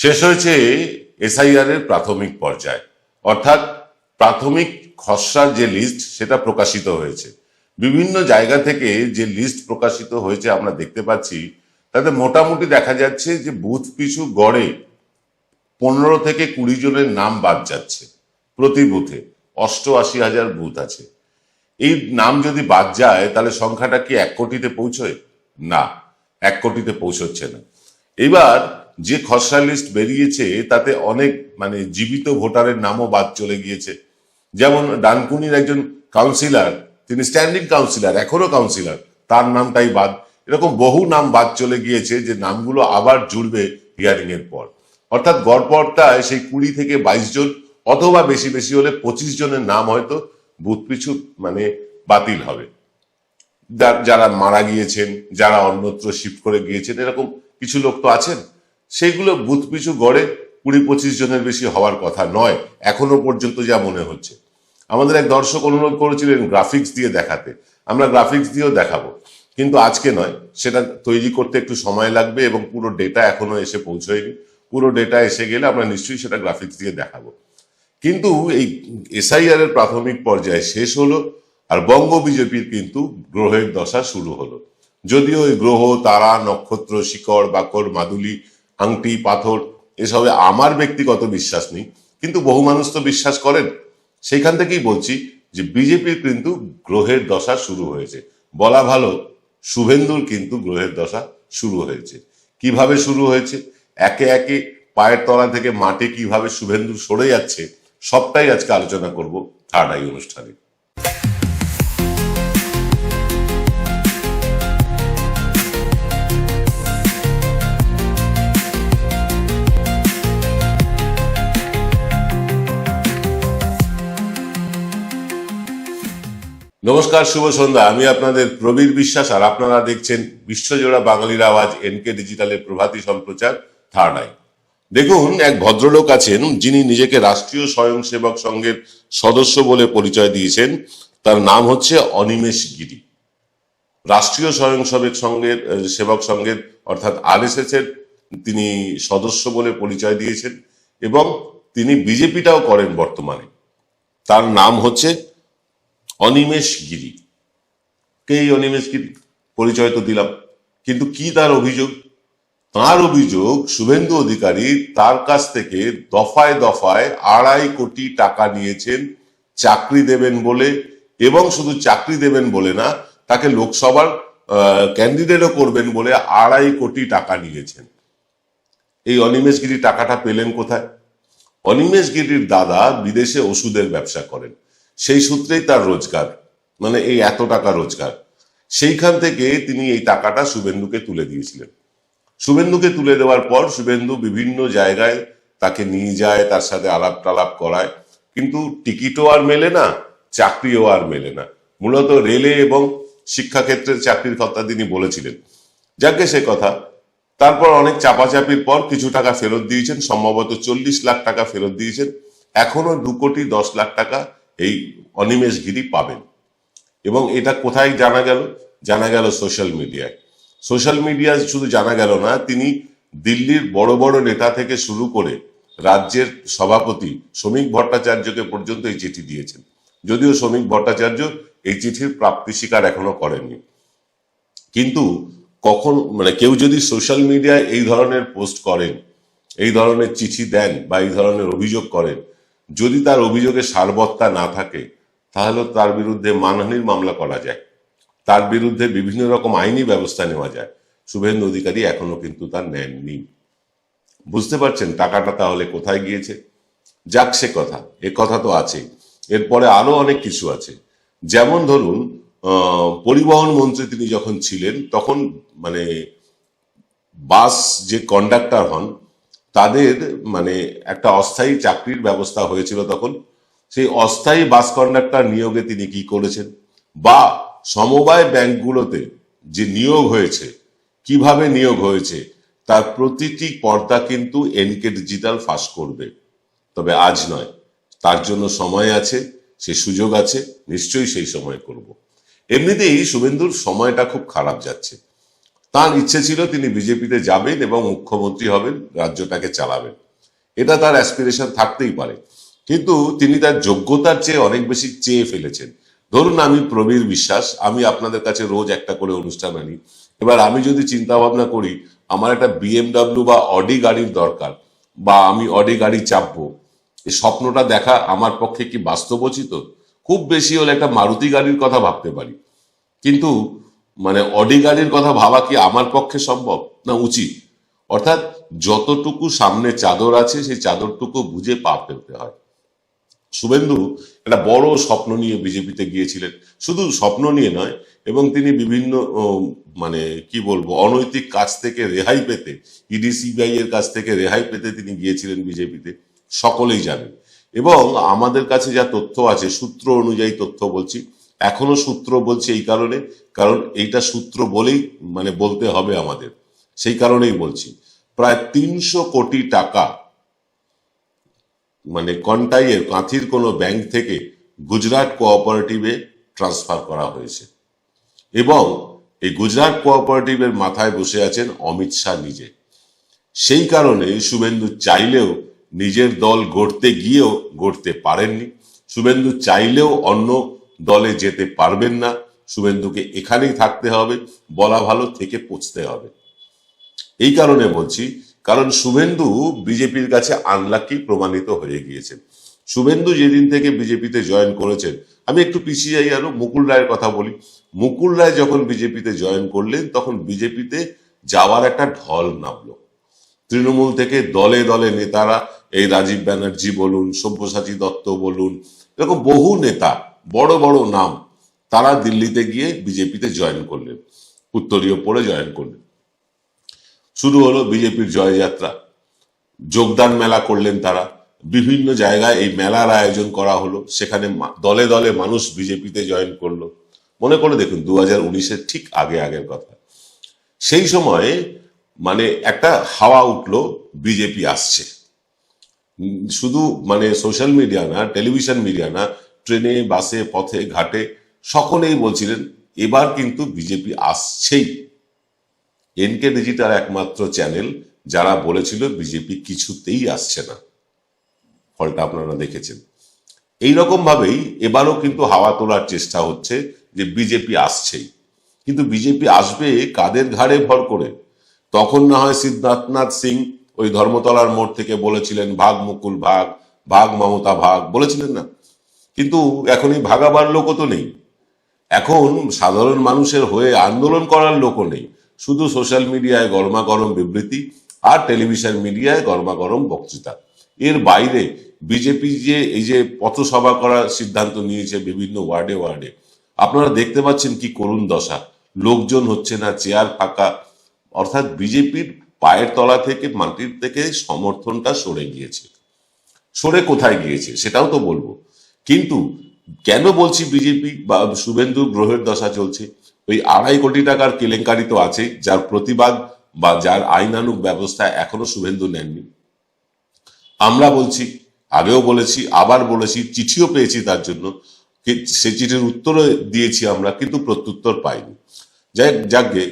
শেষ হয়েছে এসআইআর এর প্রাথমিক পর্যায়, অর্থাৎ প্রাথমিক খসড়ার যে লিস্ট সেটা প্রকাশিত হয়েছে। বিভিন্ন জায়গা থেকে যে লিস্ট প্রকাশিত হয়েছে আমরা দেখতে পাচ্ছি, তাতে মোটামুটি দেখা যাচ্ছে যে বুথ পিছু গড়ে 15 থেকে 20 জনের নাম বাদ যাচ্ছে প্রতি বুথে। 88,000 বুথ আছে। এই নাম যদি বাদ যায় তাহলে সংখ্যাটা কি 1 কোটিতে পৌঁছয়? না, 1 কোটিতে পৌঁছচ্ছে না। এবার যে খসড়া লিস্ট বেরিয়েছে তাতে অনেক জীবিত ভোটারের নামও বাদ চলে গিয়েছে। যেমন ডানকুনির একজন কাউন্সিলর, তিনি স্ট্যান্ডিং কাউন্সিলর, এখনো কাউন্সিলর, তার নামটাই বাদ। এরকম বহু নাম বাদ চলে গিয়েছে যে নামগুলো আবার জুড়বে হিয়ারিং এর পর। অর্থাৎ গড়পড়তায় সেই 20 থেকে 22 জন অথবা বেশি বেশি হলে 25 জনের নাম হয়তো বুথ পিছু বাতিল হবে। যারা মারা গিয়েছেন, যারা অন্যত্র শিফট করে গিয়েছেন, এরকম কিছু লোক তো আছেন, সেইগুলো বুথ পিছু গড়ে 20-25 জনের বেশি হওয়ার কথা নয় এখনো পর্যন্ত যা মনে হচ্ছে। আমাদের এক দর্শক অনুরোধ করেছিলেন গ্রাফিক্স দিয়ে দেখাতে, আমরা গ্রাফিক্স দিয়েও দেখাবো, কিন্তু আজকে নয়, সেটা তৈরি করতে একটু সময় লাগবে এবং পুরো ডেটা এখনো এসে পৌঁছয়নি। পুরো ডেটা এসে গেলে আমরা নিশ্চয়ই সেটা গ্রাফিক্স দিয়ে দেখাবো। কিন্তু এই এসআইআর এর প্রাথমিক পর্যায়ে শেষ হলো, আর বঙ্গ বিজেপির কিন্তু গ্রহের দশা শুরু হলো। যদিও এই গ্রহ, তারা, নক্ষত্র, শিকড়, বাকড়, মাদুলি, আংটি, পাথর এসবে আমার ব্যক্তিগত বিশ্বাস নেই, কিন্তু বহু মানুষ তো বিশ্বাস করেন। সেইখান থেকেই বলছি যে বিজেপির কিন্তু গ্রহের দশা শুরু হয়েছে। বলা ভালো, শুভেন্দুর কিন্তু গ্রহের দশা শুরু হয়েছে। কিভাবে শুরু হয়েছে, একে একে পায়ের তলা থেকে মাটি কিভাবে শুভেন্দু সরে যাচ্ছে, সবটাই আজকে আলোচনা করব থার্ড আই অনুষ্ঠানে। নমস্কার, শুভ সন্ধ্যা। আমি আপনাদের প্রবীর বিশ্বাস, আর আপনারা দেখছেন বিশ্বজোড়া বাঙালির আওয়াজ এনকে ডিজিটালের প্রভাতী সম্প্রচার থার্ড আই। দেখুন, এক ভদ্রলোক আছেন যিনি নিজেকে রাষ্ট্রীয় স্বয়ংসেবক সংঘের সদস্য বলে পরিচয় দিয়েছেন। তার নাম হচ্ছে অনিমেষ গিরি। রাষ্ট্রীয় সেবক সংঘের অর্থাৎ আরএসএস এর তিনি সদস্য বলে পরিচয় দিয়েছেন এবং তিনি বিজেপিটাও করেন বর্তমানে। তার নাম হচ্ছে অনিমেষ গিরি। কে এই অনিমেষ গিরি? পরিচয় তো দিলাম, কিন্তু কি তার অভিযোগ? তার অভিযোগ, শুভেন্দু অধিকারী তার কাছ থেকে দফায় দফায় 2.5 কোটি টাকা নিয়েছেন চাকরি দেবেন বলে, এবং শুধু চাকরি দেবেন বলে না, তাকে লোকসভার ক্যান্ডিডেটও করবেন বলে 2.5 কোটি টাকা নিয়েছেন। এই অনিমেষ গিরি টাকাটা পেলেন কোথায়? অনিমেষ গিরির দাদা বিদেশে ওষুধের ব্যবসা করেন, সেই সূত্রেই তার রোজগার, এই এত টাকা রোজগার। সেইখান থেকে তিনি এই টাকাটা শুভেন্দুকে তুলে দিয়েছিলেন। শুভেন্দুকে তুলে দেওয়ার পর শুভেন্দু বিভিন্ন জায়গায় তাকে নিয়ে যায়, তার সাথে আলাপ টালাপ করায়, কিন্তু টিকিটও আর মেলে না, চাকরিও আর মেলে না। মূলত রেলে এবং শিক্ষাক্ষেত্রের চাকরির কথা তিনি বলেছিলেন। যাকে সে কথা, তারপর অনেক চাপাচাপির পর কিছু টাকা ফেরত দিয়েছেন, সম্ভবত 40 লাখ টাকা ফেরত দিয়েছেন। এখনো 2,10,00,000 টাকা এই অনিমেষ গিরি পাবেন। এবং এটা কোথায় জানা গেল? জানা গেল সোশ্যাল মিডিয়ায়। সোশ্যাল মিডিয়ায় শুধু জানা গেল না, তিনি দিল্লির বড় বড় নেতা থেকে শুরু করে রাজ্যের সভাপতি শ্রমিক ভট্টাচার্যকে পর্যন্ত এই চিঠি দিয়েছেন। যদিও শ্রমিক ভট্টাচার্য এই চিঠির প্রাপ্তি স্বীকার এখনো করেননি। কিন্তু কখন কেউ যদি সোশ্যাল মিডিয়ায় এই ধরনের পোস্ট করেন, এই ধরনের চিঠি দেন বা এই ধরনের অভিযোগ করেন, যদি তার অভিযোগে সারবত্তা না থাকে, তাহলে তার বিরুদ্ধে মানহানির মামলা করা যায়, তার বিরুদ্ধে বিভিন্ন রকম আইনি ব্যবস্থা নেওয়া যায়। শুভেন্দু অধিকারী এখনো কিন্তু তার নেননি। বুঝতে পারছেন টাকাটা তাহলে কোথায় গিয়েছে? যাক, সে কথা, এ কথা তো আছেই। এরপরে আরো অনেক কিছু আছে। যেমন ধরুন, পরিবহন মন্ত্রী তিনি যখন ছিলেন, তখন বাস যে কন্ডাক্টর হন তাদের একটা অস্থায়ী চাকরির ব্যবস্থা হয়েছিল তখন। সেই অস্থায়ী বাস কন্ডাক্টর নিয়োগে তিনি কি করেছেন, বা সমবায় ব্যাংকগুলোতে যে নিয়োগ হয়েছে, কিভাবে নিয়োগ হয়েছে, তার প্রতিটি পর্দা কিন্তু এনকে ডিজিটাল ফাঁস করবে। তবে আজ নয়, তার জন্য সময় আছে, সে সুযোগ আছে, নিশ্চয়ই সেই সময় করব। এমনিতেই শুভেন্দুর সময়টা খুব খারাপ যাচ্ছে। তার ইচ্ছে ছিল তিনি বিজেপিতে যাবেন এবং মুখ্যমন্ত্রী হবেন, রাজ্যটাকে চালাবেন। এটা তার অ্যাসপিরেশন থাকতেই পারে, কিন্তু তিনি তার যোগ্যতার চেয়ে অনেক বেশি চেয়ে ফেলেছেন। ধরুন আমি প্রবীর বিশ্বাস, আমি আপনাদের কাছে রোজ একটা করে অনুষ্ঠান আনি। এবার আমি যদি চিন্তা ভাবনা করি আমার একটা বিএমডাব্লিউ বা অডি গাড়ির দরকার, বা আমি অডি গাড়ি চাপবো, এই স্বপ্নটা দেখা আমার পক্ষে কি বাস্তবোচিত? খুব বেশি হলে একটা মারুতি গাড়ির কথা ভাবতে পারি, কিন্তু মানে অডি গাড়ির কথা ভাবা কি আমার পক্ষে সম্ভব না উচিত? অর্থাৎ যতটুকু সামনে চাদর আছে সেই চাদরটুকু বুঝে পা ফেলতে হয়। শুভেন্দু একটা বড় স্বপ্ন নিয়ে বিজেপিতে গিয়েছিলেন, শুধু স্বপ্ন নিয়ে নয়, এবং তিনি বিভিন্ন মানে কি বলবো অনৈতিক কাজ থেকে রেহাই পেতে, ইডি সিবিআই এর কাছ থেকে রেহাই পেতে তিনি গিয়েছিলেন বিজেপিতে, সকলেই জানেন। এবং আমাদের কাছে যা তথ্য আছে, সূত্র অনুযায়ী তথ্য বলছি, এখনো সূত্র বলছি এই কারণে, কারণ এইটা সূত্র বলেই মানে বলতে হবে আমাদের, সেই কারণেই বলছি। প্রায় 300 কোটি টাকা মানে কন্টাইয়ের কাঁথির কোনো ব্যাংক থেকে গুজরাট কোঅপারেটিভে ট্রান্সফার করা হয়েছে, এবং এই গুজরাট কোঅপারেটিভের মাথায় বসে আছেন অমিত শাহ নিজে। সেই কারণে শুভেন্দু চাইলেও নিজের দল গড়তে গিয়েও গড়তে পারেননি, শুভেন্দু চাইলেও অন্য দলে যেতে পারবেন না, শুভেন্দুকে এখানেই থাকতে হবে, বলা ভালো থেকে পৌঁছতে হবে। এই কারণে বলছি, কারণ শুভেন্দু বিজেপির কাছে আনলাকি প্রমাণিত হয়ে গিয়েছেন। শুভেন্দু যেদিন থেকে বিজেপিতে জয়েন করেছেন, আমি একটু পিছিয়ে যাই আরো, মুকুল রায়ের কথা বলি। মুকুল রায় যখন বিজেপিতে জয়েন করলেন তখন বিজেপিতে যাওয়ার একটা ঢল নামলো। তৃণমূল থেকে দলে দলে নেতারা, এই রাজীব ব্যানার্জি বলুন, সব্যসাচী দত্ত বলুন, এরকম বহু নেতা, বড় বড় নাম, তারা দিল্লিতে গিয়ে বিজেপিতে জয়েন করলেন, উত্তরীয় পড়ে জয়েন করলেন। শুরু হলো বিজেপির জয়যাত্রা, যোগদান মেলা করলেন তারা, বিভিন্ন জায়গায় এই মেলার আয়োজন করা হলো, সেখানে দলে দলে মানুষ বিজেপিতে জয়েন করলো। মনে করে দেখুন 2019-এর ঠিক আগের কথা। সেই সময়ে মানে একটা হাওয়া উঠলো, বিজেপি আসছে। শুধু মানে সোশ্যাল মিডিয়া না, টেলিভিশন মিডিয়া না, ট্রেনে বাসে পথে ঘাটে সকলেই বলছিলেন এবার কিন্তু বিজেপি আসছেই। এনকে ডিজিটাল একমাত্র চ্যানেল যারা বলেছিল বিজেপি কিছুতেই আসছে না, ফলটা আপনারা দেখেছেন। এইরকম ভাবেই এবারও কিন্তু হাওয়া তোলার চেষ্টা হচ্ছে যে বিজেপি আসছেই, কিন্তু বিজেপি আসবে কাদের ঘাড়ে ভর করে? তখন না হয় সিদ্ধার্থনাথ সিং ওই ধর্মতলার মোড় থেকে বলেছিলেন ভাগ মুকুল ভাগ, ভাগ মমতা ভাগ, বলেছিলেন না? কিন্তু এখন এই ভাগাবার লোকও তো নেই, এখন সাধারণ মানুষের হয়ে আন্দোলন করার লোকও নেই, শুধু সোশ্যাল মিডিয়ায় গরমাগরম বিবৃতি আর টেলিভিশন মিডিয়ায় গরমাগরম বক্তৃতা। এর বাইরে বিজেপি যে এই যে পথসভা করার সিদ্ধান্ত নিয়েছে বিভিন্ন ওয়ার্ডে ওয়ার্ডে, আপনারা দেখতে পাচ্ছেন কি করুণ দশা, লোকজন হচ্ছে না, চেয়ার ফাঁকা, অর্থাৎ বিজেপির পায়ের তলা থেকে, মাটির থেকে সমর্থনটা সরে গিয়েছে। সরে কোথায় গিয়েছে সেটাও তো বলবো, কিন্তু কেন বলছি বিজেপি বা শুভেন্দু গ্রহের দশা চলছে? ওই 2.5 কোটি টাকার কেলেঙ্কারি তো আছে, যার প্রতিবাদ বা যার আইনানুগ ব্যবস্থা এখনো শুভেন্দু নেননি। আমরা বলছি, আগেও বলেছি, আবার বলেছি, চিঠিও পেয়েছি তার জন্য, সে চিঠির উত্তরও দিয়েছি আমরা, কিন্তু প্রত্যুত্তর পাইনি। যাকে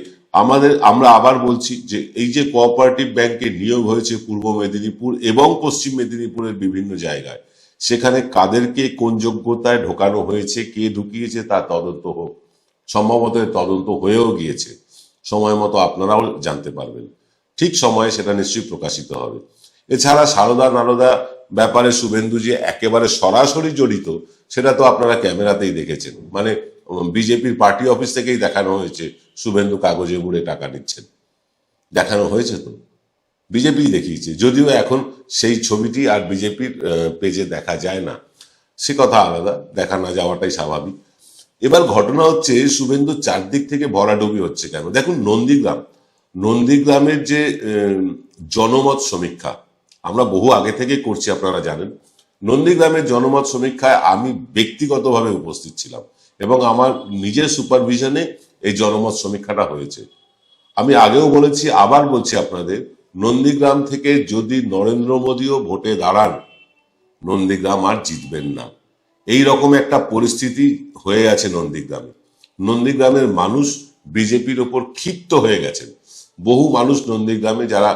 আমরা আবার বলছি যে এই যে কোঅপারেটিভ ব্যাংকে নিয়োগ হয়েছে পূর্ব মেদিনীপুর এবং পশ্চিম মেদিনীপুরের বিভিন্ন জায়গায়, সেখানে কাদেরকে কোন যোগ্যতায় ঢোকানো হয়েছে, কে ঢুকিয়েছে তা তদন্ত হোক। সম্ভবত তদন্ত হয়েও গিয়েছে, সময় মতো আপনারাও জানতে পারবেন, ঠিক সময়ে সেটা নিশ্চয়ই প্রকাশিত হবে। এছাড়া সারদা নারদা ব্যাপারে শুভেন্দু যে একেবারে সরাসরি জড়িত, সেটা তো আপনারা ক্যামেরাতেই দেখেছেন, মানে বিজেপির পার্টি অফিস থেকেই দেখানো হয়েছে শুভেন্দু কাগজে মুড়ে টাকা নিচ্ছেন, দেখানো হয়েছে তো, বিজেপি দেখিয়েছে, যদিও এখন সেই ছবিটি আর বিজেপির পেজে দেখা যায় না, সে কথা আলাদা, দেখা না যাওয়াটাই স্বাভাবিক। এবার ঘটনা হচ্ছে শুভেন্দু চারদিক থেকে ভরাডুবি হচ্ছে কেন? দেখুন নন্দীগ্রামের যে জনমত সমীক্ষা আমরা বহু আগে থেকে করছি, আপনারা জানেন। নন্দীগ্রামের জনমত সমীক্ষায় আমি ব্যক্তিগতভাবে উপস্থিত ছিলাম এবং আমার নিজের সুপারভিশনে এই জনমত সমীক্ষাটা হয়েছে। আমি আগেও বলেছি, আবার বলছি আপনাদের, নন্দীগ্রাম থেকে যদি নরেন্দ্র মোদীও ভোটে দাঁড়ান, নন্দীগ্রাম আর জিতবেন না। এই রকম একটা পরিস্থিতি হয়ে আছে নন্দীগ্রামে। নন্দীগ্রামের মানুষ বিজেপির ওপর ক্ষিপ্ত হয়ে গেছেন। বহু মানুষ নন্দীগ্রামে যারা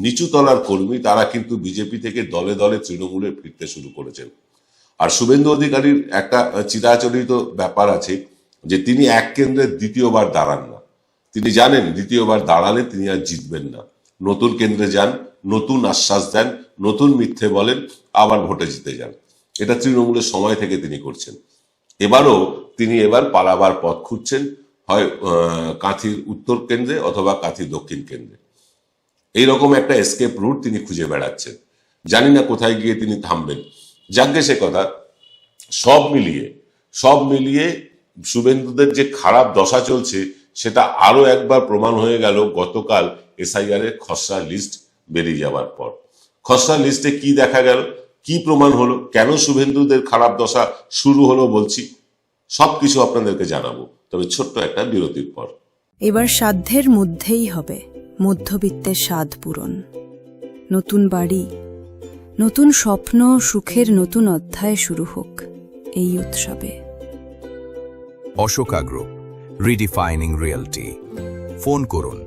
নিচু তলার কর্মী তারা কিন্তু বিজেপি থেকে দলে দলে তৃণমূলে ফিরতে শুরু করেছেন। আর শুভেন্দু অধিকারীর একটা চিরাচরিত ব্যাপার আছে যে তিনি এক কেন্দ্রে দ্বিতীয়বার দাঁড়ান না। তিনি জানেন দ্বিতীয়বার দাঁড়ালে তিনি আর জিতবেন না। নতুন কেন্দ্রে যান, নতুন আশ্বাস দেন, নতুন মিথ্যে বলেন, আবার ভোটে জিতে যান। এটা তৃণমূলের সময় থেকে তিনি করছেন। এবারও তিনি পালাবার পথ খুঁজছেন, হয় কাঁথির উত্তর কেন্দ্রে অথবা কাঁথি দক্ষিণ কেন্দ্রে। এইরকম একটা এসকেপ রুট তিনি খুঁজে বেড়াচ্ছেন। জানি না কোথায় গিয়ে তিনি থামবেন। যাকে সে কথা, সব মিলিয়ে শুভেন্দুদের যে খারাপ দশা চলছে সেটা আরো একবার প্রমাণ হয়ে গেল গতকাল এসআইআর এর খসড়া লিস্ট বেরিয়ে যাওয়ার পর। খসড়া লিস্টে কি দেখা গেল, কি প্রমাণ হলো, কেন শুভেন্দুদের খারাপ দশা শুরু হলো বলছি, সবকিছু আপনাদেরকে জানাবো, তবে ছোট্ট একটা বিরতির পর। এবার সাধ্যের মধ্যেই হবে মধ্যবিত্তের স্বাদ পূরণ। নতুন বাড়ি, নতুন স্বপ্ন, সুখের নতুন অধ্যায় শুরু হোক এই উৎসবে। Ashoka group, রিডিফাইনিং realty. ফোন করুন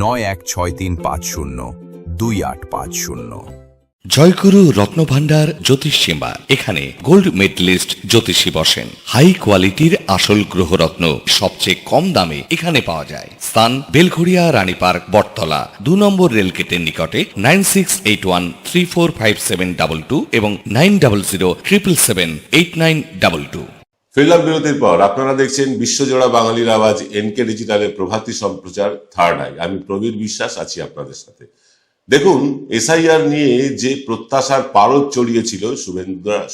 9163502850। জয়গুরু রত্নভান্ডার জ্যোতিষ সীমা, এখানে গোল্ড মেডেলিস্ট জ্যোতিষী বসেন। হাই কোয়ালিটির আসল গ্রহরত্ন সবচেয়ে কম দামে এখানে পাওয়া যায়। স্থান বেলঘড়িয়া, রানী পার্ক, বটতলা, 2 নম্বর রেলগেটের নিকটে। 9681345722 এবং 9007778922। ফিরলাম বিরতির পর। আপনারা দেখছেন বিশ্বজোড়া বাঙালির আওয়াজ এনকে ডিজিটালের প্রভাতী সম্প্রচার থার্ড আই। আমি প্রবীর বিশ্বাস আছি আপনাদের সাথে। দেখুন, এসআইআর নিয়ে যে প্রত্যাশার পারদ চড়িয়েছিল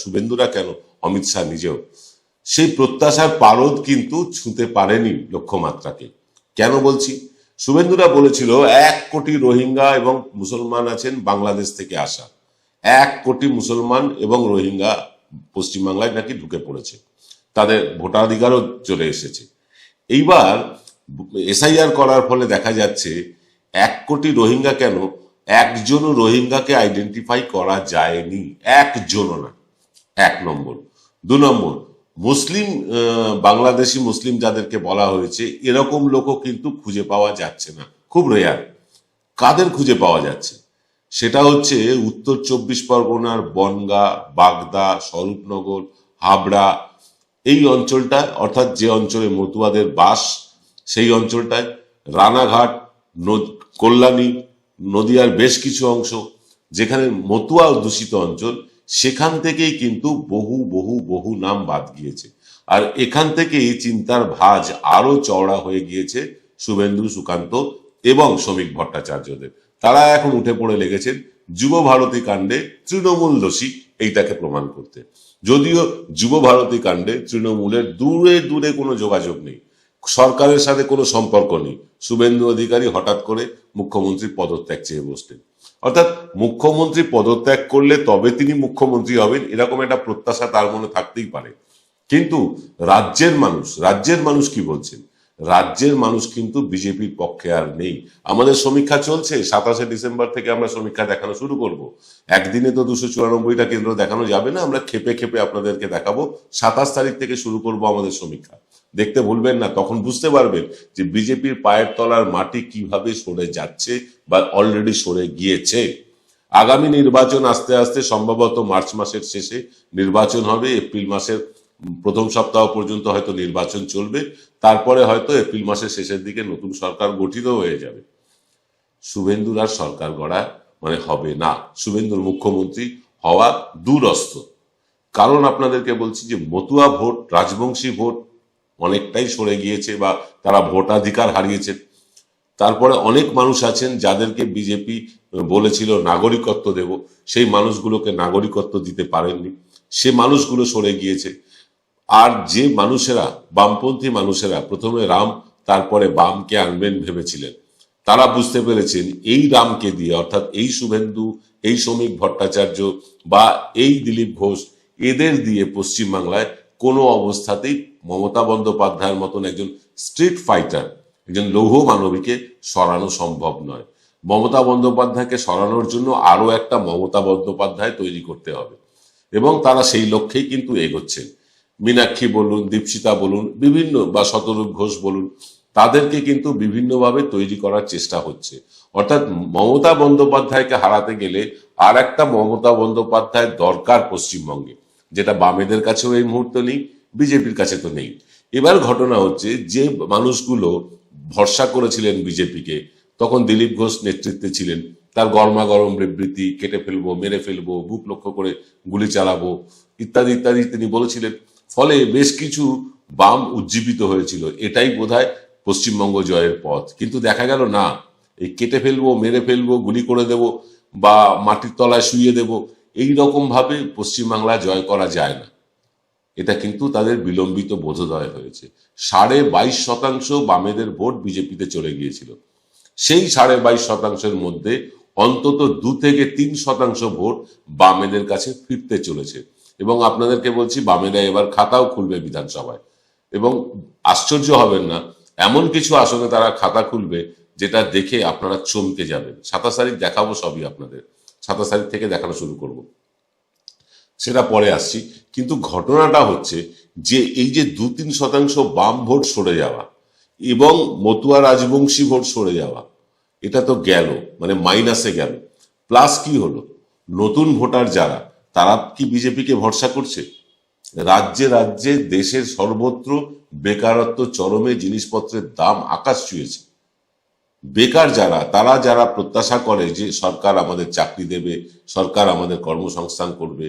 শুভেন্দুরা কেন, অমিত শাহ নিজেও, সেই প্রত্যাশার পারদ কিন্তু ছুঁতে পারেনি লক্ষ্যমাত্রাকে। কেন বলছি? শুভেন্দুরা বলেছিল 1 কোটি রোহিঙ্গা এবং মুসলমান আছেন বাংলাদেশ থেকে আসা। 1 কোটি মুসলমান এবং রোহিঙ্গা পশ্চিমবাংলায় নাকি ঢুকে পড়েছে, তাদের ভোটাধিকারও চলে এসেছে। এইবার এসআইআর করার ফলে দেখা যাচ্ছে 1 কোটি রোহিঙ্গা কেন, একজনও রোহিঙ্গাকে আইডেন্টিফাই করা যায়নি, একজনও না। 1 নম্বর। 2 নম্বর, মুসলিম বাংলাদেশি মুসলিম যাদেরকে বলা হয়েছে এরকম লোকও কিন্তু খুঁজে পাওয়া যাচ্ছে না, খুব রেয়ার। কাদের খুঁজে পাওয়া যাচ্ছে? সেটা হচ্ছে উত্তর 24 পরগনার বনগাঁ, বাগদা, স্বরূপনগর, হাবড়া, এই অঞ্চলটা, অর্থাৎ যে অঞ্চলে মতুয়াদের বাস সেই অঞ্চলটায়, রানাঘাট, কল্যাণী, নদিয়ার বেশ কিছু অংশ যেখানে মতুয়া দূষিত অঞ্চল, সেখান থেকেই কিন্তু বহু বহু বহু নাম বাদ গিয়েছে। আর এখান থেকেই চিন্তার ভাঁজ আরো চওড়া হয়ে গিয়েছে শুভেন্দু, সুকান্ত এবং শ্রমিক ভট্টাচার্যদের। তারা এখন উঠে পড়ে লেগেছেন যুব ভারতী কাণ্ডে তৃণমূল দোষী এইটাকে প্রমাণ করতে। যদিও যুব ভারতী কাণ্ডে তৃণমূলের দূরে দূরে কোনো যোগাযোগ নেই, সরকারের সাথে কোনো সম্পর্ক নেই। শুভেন্দু অধিকারী হঠাৎ করে মুখ্যমন্ত্রী পদত্যাগ চেয়ে বসলেন, অর্থাৎ মুখ্যমন্ত্রী পদত্যাগ করলে তবে তিনি মুখ্যমন্ত্রী হবেন, এরকম একটা প্রত্যাশা তার মনে থাকতেই পারে। কিন্তু রাজ্যের মানুষ কি বলছেন? রাজ্যের মানুষ কিন্তু বিজেপির পক্ষে আর নেই। আমাদের সমীক্ষা চলছে, 27শে ডিসেম্বর থেকে আমরা সমীক্ষা দেখানো শুরু করব। একদিনে তো 294টা কেন্দ্র দেখানো যাবে না, আমরা খেপে খেপে আপনাদেরকে দেখাবো। 27 তারিখ থেকে শুরু করব আমাদের সমীক্ষা। দেখতে ভুলবেন না, তখন বুঝতে পারবেন যে বিজেপির পায়ের তলার মাটি কিভাবে সরে যাচ্ছে বা অলরেডি সরে গিয়েছে। আগামী নির্বাচন আস্তে আস্তে সম্ভবত মার্চ মাসের শেষে নির্বাচন হবে, এপ্রিল মাসের প্রথম সপ্তাহ পর্যন্ত হয়তো নির্বাচন চলবে, তারপরে হয়তো এপ্রিল মাসের শেষের দিকে নতুন সরকার গঠিত হয়ে যাবে। শুভেন্দুর আর সরকার গড়া হবে না, শুভেন্দুর মুখ্যমন্ত্রী হওয়া দূরস্থ। কারণ আপনাদেরকে বলছি যে মতুয়া ভোট, রাজবংশী ভোট অনেকটাই সরে গিয়েছে বা তারা ভোটাধিকার হারিয়েছে। তারপরে অনেক মানুষ আছেন যাদেরকে বিজেপি বলেছিল নাগরিকত্ব দেব, সেই মানুষগুলোকে নাগরিকত্ব দিতে পারেননি, সে মানুষগুলো সরে গিয়েছে। আর যে মানুষেরা, বামপন্থী মানুষেরা প্রথমে রাম তারপরে বামকে আনবেন ভেবেছিলেন, তারা বুঝতে পেরেছেন এই রামকে দিয়ে, অর্থাৎ এই শুভেন্দু, এই শ্রমিক ভট্টাচার্য বা এই দিলীপ ঘোষ, এদের দিয়ে পশ্চিমবাংলায় কোনো অবস্থাতেই মমতা বন্দ্যোপাধ্যায়ের মতন একজন স্ট্রিট ফাইটার, একজন লৌহ মানবীকে সরানো সম্ভব নয়। মমতা বন্দ্যোপাধ্যায়কে সরানোর জন্য আরো একটা মমতা বন্দ্যোপাধ্যায় তৈরি করতে হবে এবং তারা সেই লক্ষ্যেই কিন্তু এগোচ্ছেন। মীনাক্ষী বলুন, দীপশিতা বলুন, বিভিন্ন বা শতরূপ ঘোষ বলুন, তাদেরকে কিন্তু বিভিন্নভাবে তৈরি করার চেষ্টা হচ্ছে। অর্থাৎ মমতা বন্দ্যোপাধ্যায়কে হারাতে গেলে আর একটা মমতা বন্দ্যোপাধ্যায় দরকার পশ্চিমবঙ্গে, যেটা বামেদের কাছেও এই মুহূর্তে নেই, বিজেপির কাছে তো নেই। এবার ঘটনা হচ্ছে যে মানুষগুলো ভরসা করেছিলেন বিজেপিকে, তখন দিলীপ ঘোষ নেতৃত্বে ছিলেন, তার গরমা গরম বিবৃতি, কেটে ফেলবো, মেরে ফেলবো, বুক লক্ষ্য করে গুলি চালাবো ইত্যাদি ইত্যাদি তিনি বলেছিলেন। ফলে বেশ কিছু বাম উজ্জীবিত হয়েছিল, এটাই বোধহয় পশ্চিমবঙ্গ জয়ের পথ। কিন্তু দেখা গেল না, এই কেটে ফেলবো, মেরে ফেলবো, গুলি করে দেব বা মাটির তলায় শুইয়ে দেব, এই রকম ভাবে পশ্চিমবাংলা জয় করা যায় না। এটা কিন্তু তাদের বিলম্বিত বোধোদয় হয়েছে। 22.5% বামেদের ভোট বিজেপিতে চলে গিয়েছিল। সেই 22.5%-এর মধ্যে অন্তত 2 থেকে 3% ভোট বামেদের কাছে ফিরতে চলেছে। এবং আপনাদেরকে বলছি, বামেরা এবার খাতাও খুলবে বিধানসভায়। এবং আশ্চর্য হবেন না, এমন কিছু আসনে তারা খাতা খুলবে যেটা দেখে আপনারা চমকে যাবেন। 27 তারিখ দেখাবো সবই আপনাদের, 27 তারিখ থেকে দেখানো শুরু করব, সেটা পরে আসছি। কিন্তু ঘটনাটা হচ্ছে যে এই যে 2-3% বাম ভোট সরে যাওয়া এবং মতুয়া রাজবংশী ভোট সরে যাওয়া, এটা তো গেল, মানে মাইনাসে গেল। প্লাস কি হলো, নতুন ভোটার যারা, তারা কি বিজেপিকে ভরসা করছে? রাজ্যে রাজ্যে দেশের সর্বত্র বেকারত্ব চরমে, জিনিসপত্রের দাম আকাশ ছুঁয়েছে। বেকার যারা, তারা যারা প্রত্যাশা করে যে সরকার আমাদের চাকরি দেবে, সরকার আমাদের কর্মসংস্থান করবে,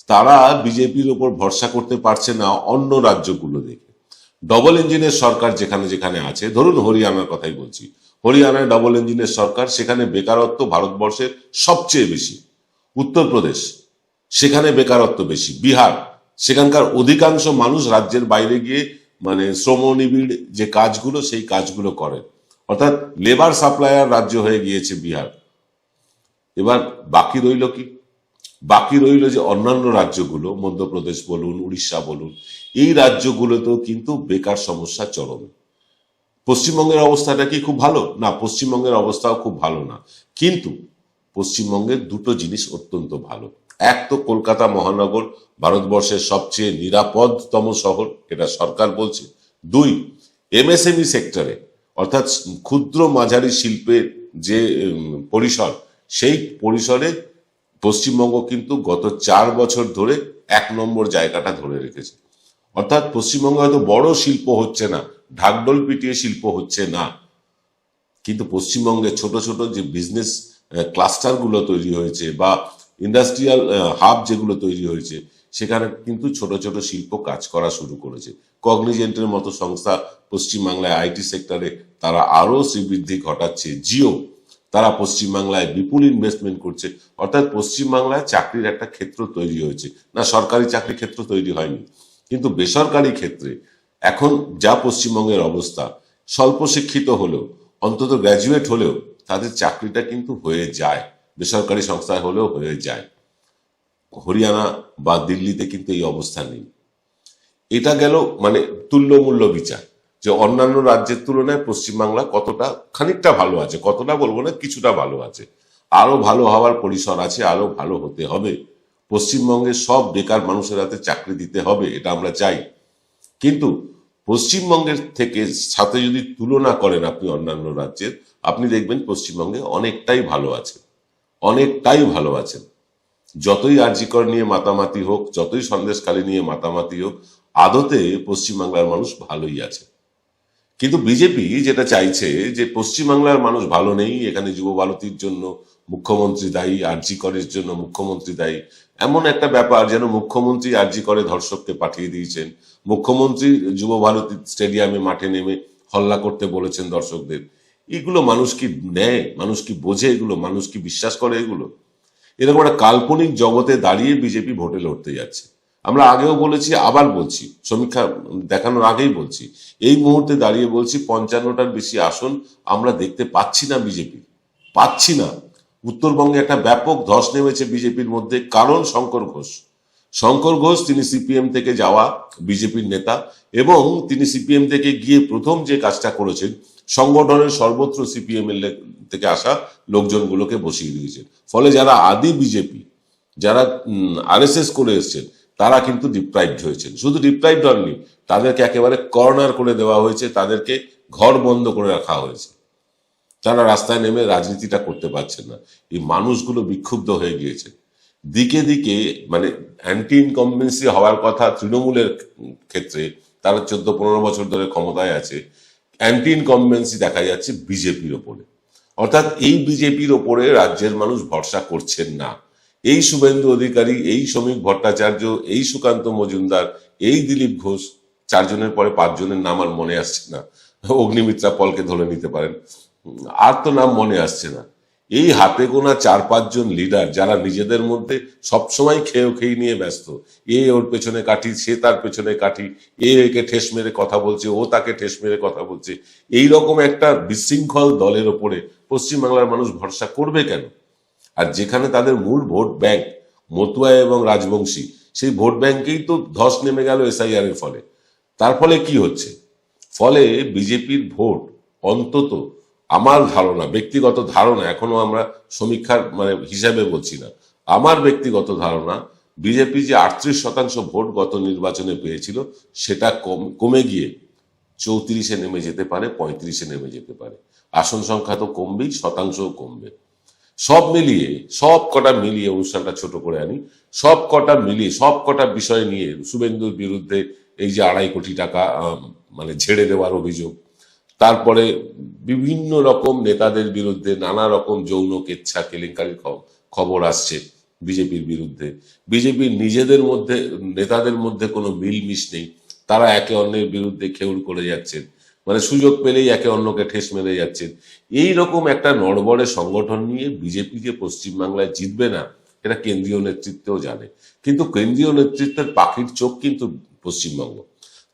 তারা বিজেপির ওপর ভরসা করতে পারছে না অন্য রাজ্যগুলো দেখে। ডবল ইঞ্জিনের সরকার যেখানে যেখানে আছে, ধরুন হরিয়ানার কথাই বলছি, হরিয়ানায় ডবল ইঞ্জিনের সরকার, সেখানে বেকারত্ব ভারতবর্ষের সবচেয়ে বেশি। উত্তরপ্রদেশ, সেখানে বেকারত্ব বেশি। বিহার, সেখানকার অধিকাংশ মানুষ রাজ্যের বাইরে গিয়ে মানে শ্রমনিবিড় যে কাজগুলো, সেই কাজগুলো করেন। অর্থাৎ লেবার সাপ্লায়ার রাজ্য হয়ে গিয়েছে বিহার। এবার বাকি রইল কি? বাকি রইল যে অন্যান্য রাজ্যগুলো, মধ্যপ্রদেশ বলুন, উড়িষ্যা বলুন, এই রাজ্যগুলোতেও কিন্তু বেকার সমস্যা চরমে। পশ্চিমবঙ্গের অবস্থাটা কি খুব ভালো? না, পশ্চিমবঙ্গের অবস্থাও খুব ভালো না। কিন্তু পশ্চিমবঙ্গের দুটো জিনিস অত্যন্ত ভালো। এক তো কলকাতা মহানগর ভারতবর্ষের সবচেয়ে নিরাপদতম শহর, এটা সরকার বলছে। 2, এমএসএমই সেক্টরে, অর্থাৎ ক্ষুদ্র মাঝারি শিল্পের যে পরিসর, সেই পরিসরে পশ্চিমবঙ্গ কিন্তু গত 4 বছর ধরে 1 নম্বর জায়গাটা ধরে রেখেছে। অর্থাৎ পশ্চিমবঙ্গে হয়তো বড় শিল্প হচ্ছে না, ঢাকঢোল পিটিয়ে শিল্প হচ্ছে না, কিন্তু পশ্চিমবঙ্গে ছোট ছোট যে বিজনেস ক্লাস্টারগুলো তৈরি হয়েছে বা ইন্ডাস্ট্রিয়াল হাব যেগুলো তৈরি হয়েছে, সেখানে কিন্তু ছোট ছোট শিল্প কাজ করা শুরু করেছে। কগনিজেন্টের মতো সংস্থা পশ্চিমবাংলায় আইটি সেক্টরে তারা আরো শ্রীবৃদ্ধি ঘটাচ্ছে। জিও, তারা পশ্চিমবাংলায় বিপুল ইনভেস্টমেন্ট করছে। অর্থাৎ পশ্চিমবাংলায় চাকরির একটা ক্ষেত্র তৈরি হয়েছে। না, সরকারি চাকরি ক্ষেত্র তৈরি হয়নি, কিন্তু বেসরকারি ক্ষেত্রে এখন যা পশ্চিমবঙ্গের অবস্থা, স্বল্প শিক্ষিত হলেও, অন্তত গ্র্যাজুয়েট হলেও তাদের চাকরিটা কিন্তু হয়ে যায়, বেসরকারি সংস্থায় হলেও হয়ে যায়। হরিয়ানা বা দিল্লিতে কিন্তু এই অবস্থা নেই। এটা গেল মানে তুল্যমূল্য বিচার, যে অন্যান্য রাজ্যের তুলনায় পশ্চিমবাংলা কতটা, খানিকটা ভালো আছে, কতটা বলবো না, কিছুটা ভালো আছে। আরো ভালো হওয়ার পরিসর আছে, আরো ভালো হতে হবে। পশ্চিমবঙ্গের সব বেকার মানুষের হাতে চাকরি দিতে হবে, এটা আমরা চাই। কিন্তু পশ্চিমবঙ্গের থেকে সাথে যদি তুলনা করেন আপনি অন্যান্য রাজ্যের, আপনি দেখবেন পশ্চিমবঙ্গে অনেকটাই ভালো আছে, অনেকটাই ভালো আছেন। যতই আরজিকর নিয়ে মাতামাতি হোক, যতই সন্দেশখালী নিয়ে মাতামাতি হোক, আদতে পশ্চিমবাংলার মানুষ ভালোই আছে। কিন্তু বিজেপি যেটা চাইছে যে পশ্চিমবাংলার মানুষ ভালো নেই, এখানে যুবভারতীর জন্য মুখ্যমন্ত্রী দায়ী, আরজিকরের জন্য মুখ্যমন্ত্রী দায়ী, এমন একটা ব্যাপার যেন মুখ্যমন্ত্রী আরজিকরে ধর্ষককে পাঠিয়ে দিয়েছেন, মুখ্যমন্ত্রী যুবভারতী স্টেডিয়ামে মাঠে নেমে হল্লা করতে বলেছেন দর্শকদের। এগুলো মানুষ কি নেয়? মানুষ কি বোঝে এগুলো? মানুষ কি বিশ্বাস করে এগুলো? এরকম একটা কাল্পনিক জগতে দাঁড়িয়ে বিজেপি ভোটে লড়তে যাচ্ছে। আমরা আগেও বলেছি, আবার বলছি, সমীক্ষা দেখানোর আগেই বলছি, এই মুহূর্তে দাঁড়িয়ে বলছি 55টার বেশি আসন আমরা দেখতে পাচ্ছি না, বিজেপি পাচ্ছি না। উত্তরবঙ্গে একটা ব্যাপক ধস নেমেছে বিজেপির মধ্যে, কারণ শঙ্কর ঘোষ তিনি সিপিএম থেকে যাওয়া বিজেপির নেতা, এবং তিনি সিপিএম থেকে গিয়ে প্রথম যে কাজটা করেছেন, সংগঠনের সর্বত্র সিপিএম এর থেকে আসা লোকজনগুলোকে বসিয়ে দিয়েছেন। ফলে যারা আদি বিজেপি, যারা আরএসএস করে এসছেন, তারা কিন্তু ডিপ্রাইভড হয়েছেন। শুধু ডিপ্রাইভড হননি, তাদেরকে একেবারে কর্নার করে দেওয়া হয়েছে, তাদেরকে ঘর বন্ধ করে রাখা হয়েছে। তারা রাস্তায় নেমে রাজনীতিটা করতে পারছেন না। এই মানুষগুলো বিক্ষুব্ধ হয়ে গিয়েছে। দিকে দিকে মানে অ্যান্টি ইনকম্বেন্সি হওয়ার কথা তৃণমূলের ক্ষেত্রে, তারা 14-15 বছর ধরে ক্ষমতায় আছে, অ্যান্টি ইনকম্বেন্সি দেখা যাচ্ছে বিজেপির ওপরে। অর্থাৎ এই বিজেপির ওপরে রাজ্যের মানুষ ভরসা করছেন না। এই শুভেন্দু অধিকারী, এই শ্রমিক ভট্টাচার্য, এই সুকান্ত মজুমদার, এই দিলীপ ঘোষ, 4 জনের পরে 5 জনের নাম আর মনে আসছে না। অগ্নিমিত্রা পলকে ধরে নিতে পারেন, আর তো নাম মনে আসছে না। এই হাতে গোনা 4-5 জন লিডার যারা নিজেদের মধ্যে সবসময় খেয়ে নিয়ে ব্যস্ত, এ ওর পেছনে কাঠি, সে তার পেছনে কাঠি, এ একে ঠেস মেরে কথা বলছে, ও তাকে ঠেস মেরে কথা বলছে, এই রকম একটা বিশৃঙ্খল দলের ওপরে পশ্চিমবাংলার মানুষ ভরসা করবে কেন? আর যেখানে তাদের মূল ভোট ব্যাংক মতুয়া এবং রাজবংশী, সেই ভোট ব্যাংকেই তো ধস নেমে গেল এসআইআর এর ফলে। তার ফলে কি হচ্ছে? ফলে বিজেপির ভোট, অন্তত আমার ধারণা, ব্যক্তিগত ধারণা, এখনো আমরা সমীক্ষার মানে হিসাবে বলছি না, আমার ব্যক্তিগত ধারণা, বিজেপি যে 38% ভোট গত নির্বাচনে পেয়েছিল সেটা কমে গিয়ে 34-এ নেমে যেতে পারে, 35-এ নেমে যেতে পারে। আসন সংখ্যা তো কমবেই, শতাংশও কমবে। সব মিলিয়ে, সব কটা মিলিয়ে, অনুষ্ঠানটা ছোট করে আনি, সব কটা মিলিয়ে, সব কটা বিষয় নিয়ে শুভেন্দুর বিরুদ্ধে এই যে 2.5 কোটি টাকা মানে ঝেড়ে দেওয়ার অভিযোগ, তারপরে বিভিন্ন রকম নেতাদের বিরুদ্ধে নানা রকম যৌন কেচ্ছা কেলেঙ্কারির খবর আসছে বিজেপির বিরুদ্ধে। বিজেপির নিজেদের মধ্যে, নেতাদের মধ্যে কোনো মিলমিশ নেই, তারা একে অন্যের বিরুদ্ধে খেউড় করে যাচ্ছেন, মানে সুযোগ পেলেই একে অন্যকে ঠেস মেরে যাচ্ছেন। এই রকম একটা নড়বড়ে সংগঠন নিয়ে বিজেপি যে পশ্চিমবাংলায় জিতবে না, এটা কেন্দ্রীয় নেতৃত্বও জানে। কিন্তু কেন্দ্রীয় নেতৃত্বের পাখির চোখ কিন্তু পশ্চিমবঙ্গ।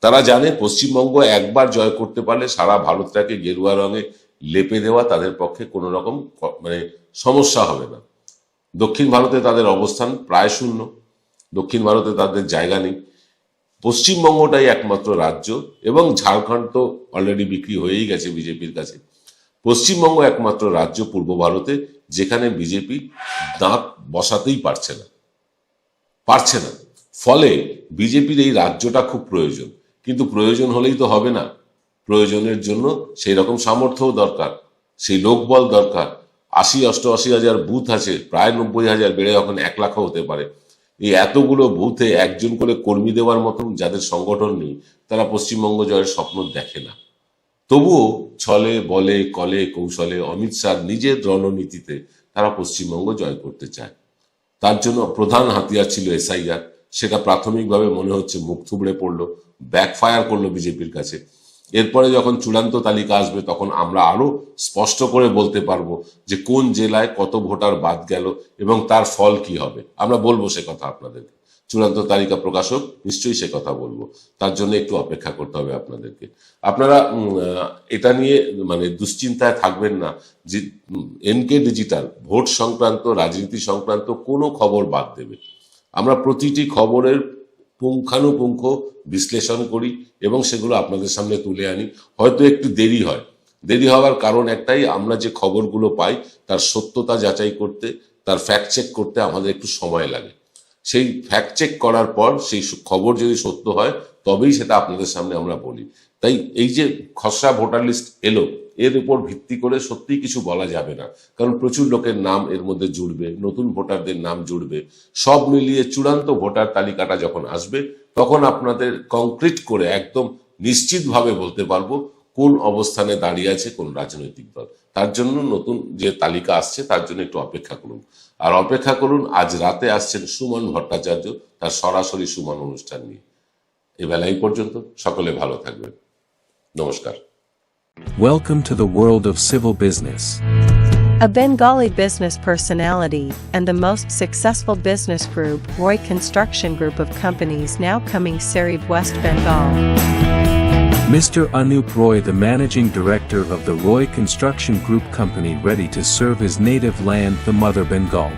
তারা জানে পশ্চিমবঙ্গ একবার জয় করতে পারলে সারা ভারতটাকে গেরুয়া রঙে লেপে দেওয়া তাদের পক্ষে কোনো রকম মানে সমস্যা হবে না। দক্ষিণ ভারতে তাদের অবস্থান প্রায় শূন্য, দক্ষিণ ভারতে তাদের জায়গা নেই। পশ্চিমবঙ্গটাই একমাত্র রাজ্য, এবং ঝাড়খণ্ড তো অলরেডি বিক্রি হয়েই গেছে বিজেপির কাছে। পশ্চিমবঙ্গ একমাত্র রাজ্য পূর্ব ভারতে যেখানে বিজেপি দাঁত বসাতেই পারছে না। ফলে বিজেপির এই রাজ্যটা খুব প্রয়োজন, কিন্তু প্রয়োজন হলেই তো হবে না, প্রয়োজনের জন্য সেই রকম সামর্থ্যও দরকার, সেই লোকবল দরকার। 80-88 হাজার বুথ আছে, প্রায় 90 হাজার, বেড়ে এখন 1 লাখও হতে পারে। এই এতগুলো বুথে একজন করে কর্মী দেওয়ার মতন যাদের সংগঠন নেই, তারা পশ্চিমবঙ্গ জয়ের স্বপ্ন দেখে না। তবুও ছলে বলে কলে কৌশলে অমিত শাহ নিজের রণনীতিতে তারা পশ্চিমবঙ্গ জয় করতে চায়। তার জন্য প্রধান হাতিয়ার ছিল এসআইআর। সেটা প্রাথমিকভাবে মনে হচ্ছে মুখ থুবড়ে পড়লো, ব্যাকফায়ার করলো বিজেপির কাছে। এরপরে যখন চূড়ান্ত তালিকা আসবে তখন আমরা আরো স্পষ্ট করে বলতে পারবো যে কোন জেলায় কত ভোটার বাদ গেল এবং তার ফল কি হবে। আমরা বলবো সে কথা আপনাদেরকে, চূড়ান্ত তালিকা প্রকাশ হোক, নিশ্চয়ই সে কথা বলবো। তার জন্য একটু অপেক্ষা করতে হবে আপনাদেরকে। আপনারা এটা নিয়ে মানে দুশ্চিন্তায় থাকবেন না যে এনকে ডিজিটাল ভোট সংক্রান্ত, রাজনীতি সংক্রান্ত কোনো খবর বাদ দেবে। আমরা প্রতিটি খবরের পুঙ্খানুপুঙ্খ বিশ্লেষণ করি এবং সেগুলো আপনাদের সামনে তুলে আনি। হয়তো একটু দেরি হওয়ার কারণ একটাই, আমরা যে খবরগুলো পাই তার সত্যতা যাচাই করতে, তার ফ্যাক্ট চেক করতে আমাদের একটু সময় লাগে। সেই ফ্যাক্ট চেক করার পর সেই খবর যদি সত্য হয় তবেই সেটা আপনাদের সামনে আমরা বলি। তাই এই যে খসড়া ভোটার লিস্ট এলো, এর উপর ভিত্তি করে সত্যিই কিছু বলা যাবে না, কারণ প্রচুর লোকের নাম এর মধ্যে জুড়বে, নতুন ভোটারদের নাম জুড়বে। সব মিলিয়ে চূড়ান্ত ভোটার তালিকাটা যখন আসবে তখন আপনাদের কংক্রিট করে একদম নিশ্চিতভাবে বলতে পারবো কোন অবস্থানে দাঁড়িয়ে আছে কোন রাজনৈতিক দল। তার জন্য নতুন যে তালিকা আসছে তার জন্য একটু অপেক্ষা করুন। আর অপেক্ষা করুন, আজ রাতে আসছেন সুমন ভট্টাচার্য তার সরাসরি সুমন অনুষ্ঠান নিয়ে। এ বেলায় পর্যন্ত সকলে ভালো থাকবেন, নমস্কার। Welcome to the world of civil business. A Bengali business personality and the most successful business group, Roy Construction Group of companies, now coming Sarib, West Bengal. Mr. Anup Roy, the managing director of the Roy Construction Group company, ready to serve his native land, the Mother Bengal.